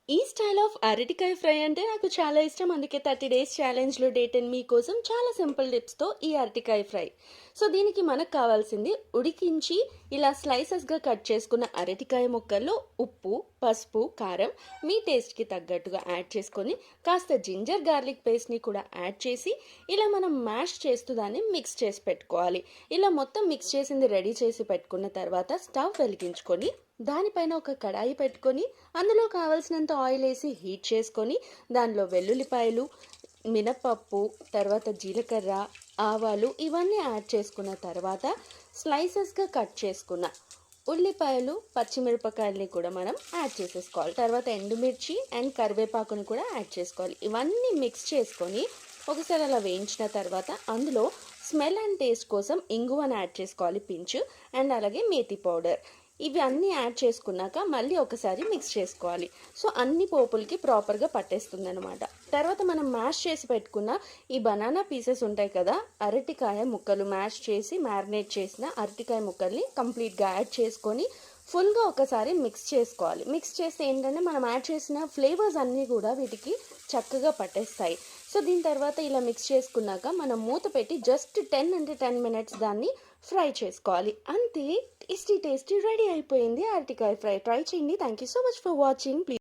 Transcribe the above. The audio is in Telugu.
ఈ స్టైల్ ఆఫ్ అరటికాయ ఫ్రై అంటే నాకు చాలా ఇష్టం. అందుకే 30 డేస్ ఛాలెంజ్‌లో డే 10 మీకోసం చాలా సింపుల్ టిప్స్‌తో ఈ అరటికాయ ఫ్రై. సో, దీనికి మనకు కావాల్సింది ఉడికించి ఇలా స్లైసెస్‌గా కట్ చేసుకున్న అరటికాయ ముక్కల్లో ఉప్పు, పసుపు, కారం మీ టేస్ట్‌కి తగ్గట్టుగా యాడ్ చేసుకొని, కాస్త జింజర్ గార్లిక్ పేస్ట్‌ని కూడా యాడ్ చేసి, ఇలా మనం మ్యాష్ చేస్తూ దాన్ని మిక్స్ చేసి పెట్టుకోవాలి. ఇలా మొత్తం మిక్స్ చేసింది రెడీ చేసి పెట్టుకున్న తర్వాత స్టవ్ వెలిగించుకొని, దానిపైన ఒక కడాయి పెట్టుకొని అందులో కావలసినంత ఆయిల్ వేసి హీట్ చేసుకొని దానిలో వెల్లుల్లిపాయలు, మినపప్పు, తర్వాత జీలకర్ర, ఆవాలు ఇవన్నీ యాడ్ చేసుకున్న తర్వాత స్లైసెస్గా కట్ చేసుకున్న ఉల్లిపాయలు, పచ్చిమిరపకాయలని కూడా మనం యాడ్ చేసేసుకోవాలి. తర్వాత ఎండుమిర్చి అండ్ కరివేపాకుని కూడా యాడ్ చేసుకోవాలి. ఇవన్నీ మిక్స్ చేసుకొని ఒకసారి అలా వేయించిన తర్వాత అందులో స్మెల్ అండ్ టేస్ట్ కోసం ఇంగువను యాడ్ చేసుకోవాలి పించు, అండ్ అలాగే మేతి పౌడర్. ఇవి అన్నీ యాడ్ చేసుకున్నాక మళ్ళీ ఒకసారి మిక్స్ చేసుకోవాలి. సో అన్ని పోపులకి ప్రాపర్గా పట్టేస్తుంది అనమాట. తర్వాత మనం మ్యాష్ చేసి పెట్టుకున్న ఈ బనానా పీసెస్ ఉంటాయి కదా, అరటికాయ ముక్కలు మ్యాష్ చేసి మ్యారినేట్ చేసిన అరటికాయ ముక్కల్ని కంప్లీట్గా యాడ్ చేసుకొని ఫుల్గా ఒకసారి మిక్స్ చేసుకోవాలి. మిక్స్ చేస్తే ఏంటంటే మనం యాడ్ చేసిన ఫ్లేవర్స్ అన్నీ కూడా వీటికి చక్కగా పట్టేస్తాయి. సో దీని తర్వాత ఇలా మిక్స్ చేసుకున్నాక మనం మూత పెట్టి జస్ట్ 10 మినిట్స్ దాన్ని ఫ్రై చేసుకోవాలి. అంతే, టేస్టీ రెడీ అయిపోయింది అరటికాయ ఫ్రై. ట్రై చేయండి. Thank you so much for watching.